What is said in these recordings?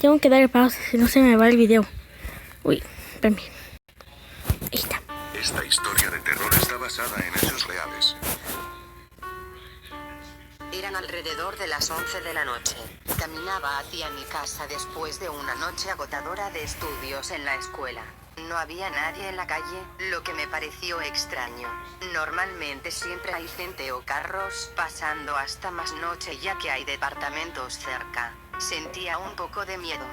Tengo que darle pausa, si no se me va el video. Uy, espérame. Ahí está. Esta historia de terror está basada en hechos reales. Eran alrededor de las 11 de la noche. Caminaba hacia mi casa después de una noche agotadora de estudios en la escuela. No había nadie en la calle, lo que me pareció extraño. Normalmente siempre hay gente o carros pasando hasta más noche ya que hay departamentos cerca. Sentía un poco de miedo.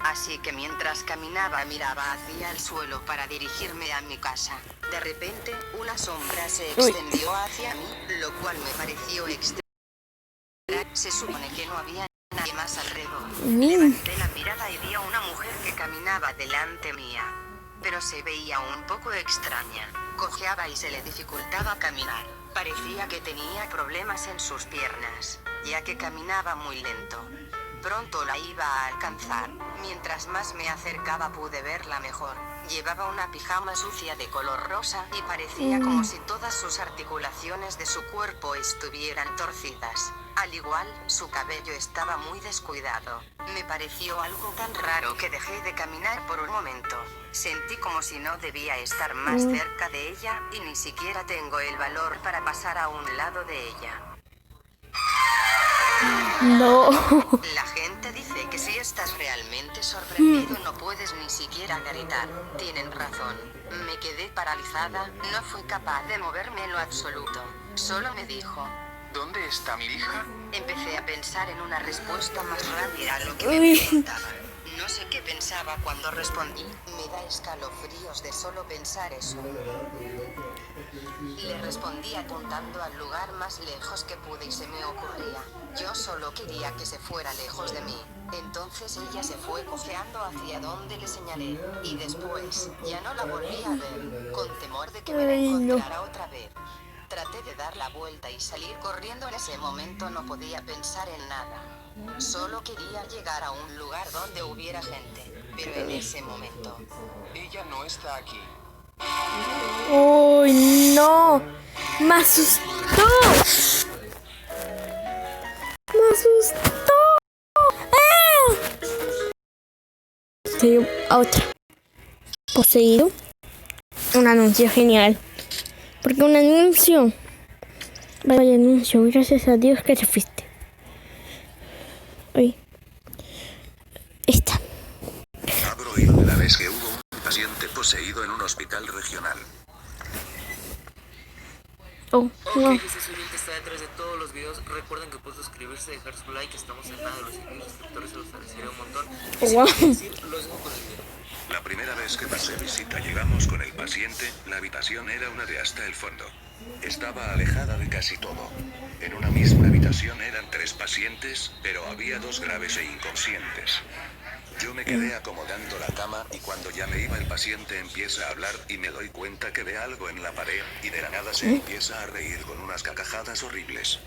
Así que mientras caminaba miraba hacia el suelo para dirigirme a mi casa. De repente, una sombra se extendió hacia mí, lo cual me pareció extraño. Se supone que no había nadie más alrededor. Levanté la mirada y vi a una mujer que caminaba delante mía. Pero se veía un poco extraña. Cojeaba y se le dificultaba caminar. Parecía que tenía problemas en sus piernas, ya que caminaba muy lento. Pronto la iba a alcanzar. Mientras más me acercaba pude verla mejor. Llevaba una pijama sucia de color rosa y parecía como si todas sus articulaciones de su cuerpo estuvieran torcidas. Al igual, su cabello estaba muy descuidado. Me pareció algo tan raro que dejé de caminar por un momento. Sentí como si no debía estar más cerca de ella, y ni siquiera tengo el valor para pasar a un lado de ella. No. La gente dice que si estás realmente sorprendido no puedes ni siquiera gritar. Tienen razón. Me quedé paralizada, no fui capaz de moverme en lo absoluto. Solo me dijo: ¿Dónde está mi hija? Empecé a pensar en una respuesta más rápida a lo que me preguntaba. No sé qué pensaba cuando respondí. Me da escalofríos de solo pensar eso. Le respondí apuntando al lugar más lejos que pude y se me ocurría. Yo solo quería que se fuera lejos de mí. Entonces ella se fue cojeando hacia donde le señalé. Y después, ya no la volví a ver, con temor de que me la encontrara otra vez. Traté de dar la vuelta y salir corriendo. En ese momento no podía pensar en nada. Solo quería llegar a un lugar donde hubiera gente. Pero en ese momento... Ella no está aquí. ¡Uy, no! ¡Me asustó! ¡Me asustó! ¡Ah! Sí, otra. Poseído. Un anuncio genial. Porque un anuncio. Vaya anuncio. Gracias a Dios que te fuiste. Uy. Esta. Habrá oído de la vez que hubo un paciente poseído en un hospital regional. Oh, no. Ok, ese siguiente está detrás de todos los videos. Recuerden que pueden suscribirse, dejar su like. Estamos en nada de los 100,000 suscriptores, se los agradecería un montón. Y sin Wow. más que decir, los dejo con el video. La primera vez que pasé visita llegamos con el paciente, la habitación era una de hasta el fondo. Estaba alejada de casi todo. En una misma habitación eran 3 pacientes, pero había 2 graves e inconscientes. Yo me quedé acomodando la cama y cuando ya me iba el paciente empieza a hablar y me doy cuenta que ve algo en la pared y de la nada se empieza a reír con unas carcajadas horribles.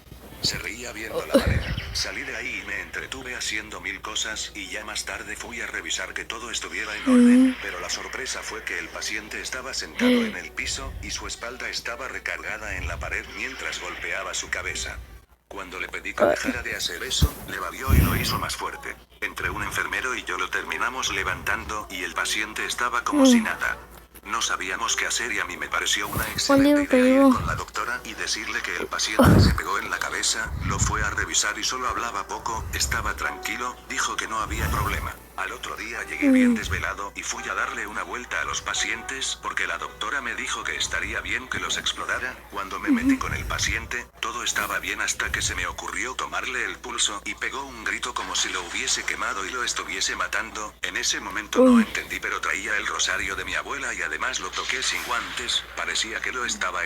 Se reía viendo la pared. Salí de ahí y me entretuve haciendo 1000 cosas y ya más tarde fui a revisar que todo estuviera en orden, pero la sorpresa fue que el paciente estaba sentado en el piso y su espalda estaba recargada en la pared mientras golpeaba su cabeza. Cuando le pedí que dejara de hacer eso, le valió y lo hizo más fuerte. Entre un enfermero y yo lo terminamos levantando y el paciente estaba como si nada. No sabíamos qué hacer y a mí me pareció una excelente idea ir con la doctora y decirle que el paciente se pegó en la cabeza, lo fue a revisar y solo hablaba poco, estaba tranquilo, dijo que no había problema. Al otro día llegué bien desvelado y fui a darle una vuelta a los pacientes porque la doctora me dijo que estaría bien que los explorara. Cuando me metí con el paciente, todo estaba bien hasta que se me ocurrió tomarle el pulso y pegó un grito como si lo hubiese quemado y lo estuviese matando. En ese momento no entendí, pero traía el rosario de mi abuela y además lo toqué sin guantes, parecía que lo estaba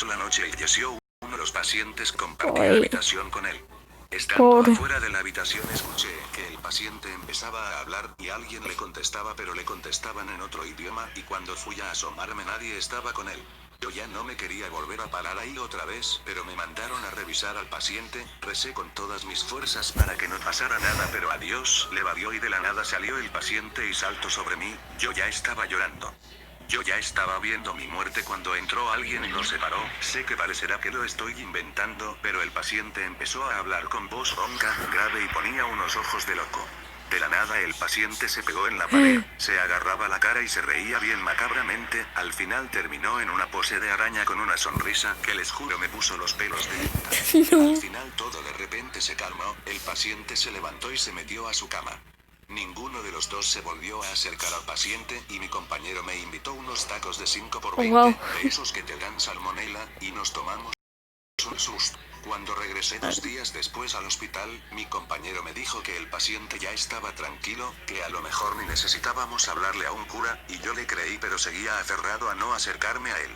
la noche y falleció. Uno de los pacientes compartía habitación con él. Estando afuera de la habitación escuché que el paciente empezaba a hablar y alguien le contestaba, pero le contestaban en otro idioma y cuando fui a asomarme nadie estaba con él. Yo ya no me quería volver a parar ahí otra vez, pero me mandaron a revisar al paciente, recé con todas mis fuerzas para que no pasara nada, pero a Dios le valió y de la nada salió el paciente y saltó sobre mí, yo ya estaba llorando. Yo ya estaba viendo mi muerte cuando entró alguien y nos separó. Sé que parecerá que lo estoy inventando, pero el paciente empezó a hablar con voz ronca, grave y ponía unos ojos de loco. De la nada el paciente se pegó en la pared, se agarraba la cara y se reía bien macabramente. Al final terminó en una pose de araña con una sonrisa que les juro me puso los pelos de punta. No. Al final todo de repente se calmó, el paciente se levantó y se metió a su cama. Ninguno de los dos se volvió a acercar al paciente y mi compañero me invitó unos tacos de 5 por 20, Wow. de esos que te dan salmonela, y nos tomamos un susto. Cuando regresé 2 días después al hospital, mi compañero me dijo que el paciente ya estaba tranquilo, que a lo mejor ni necesitábamos hablarle a un cura, y yo le creí pero seguía aferrado a no acercarme a él.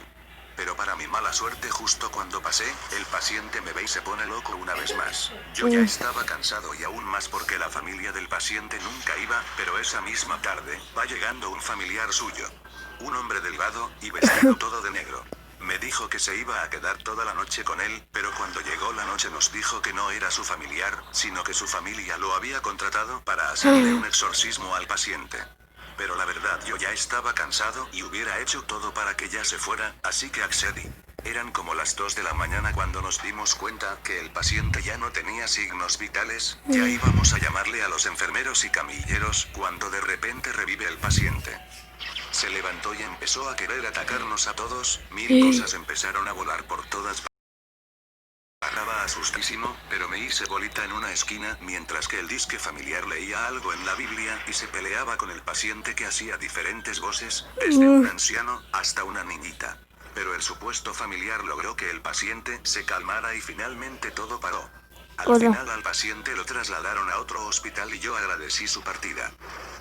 Pero para mi mala suerte justo cuando pasé, el paciente me ve y se pone loco una vez más. Yo ya estaba cansado y aún más porque la familia del paciente nunca iba, pero esa misma tarde, va llegando un familiar suyo. Un hombre delgado, y vestido todo de negro. Me dijo que se iba a quedar toda la noche con él, pero cuando llegó la noche nos dijo que no era su familiar, sino que su familia lo había contratado para hacerle un exorcismo al paciente. Pero la verdad yo ya estaba cansado y hubiera hecho todo para que ya se fuera, así que accedí. Eran como las 2 de la mañana cuando nos dimos cuenta que el paciente ya no tenía signos vitales, ya íbamos a llamarle a los enfermeros y camilleros, cuando de repente revive el paciente. Se levantó y empezó a querer atacarnos a todos, mil cosas empezaron a volar por todas partes. Estaba asustísimo, pero me hice bolita en una esquina mientras que el disque familiar leía algo en la Biblia y se peleaba con el paciente que hacía diferentes voces, desde un anciano hasta una niñita. Pero el supuesto familiar logró que el paciente se calmara y finalmente todo paró. Al final al paciente lo trasladaron a otro hospital y yo agradecí su partida.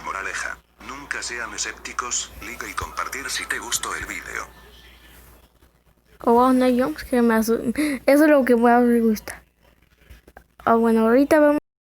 Moraleja, nunca sean escépticos, like y compartir si te gustó el video. Oh, wow, no hay jumps que me asustan. Eso es lo que más me gusta. Ah, bueno, ahorita vamos.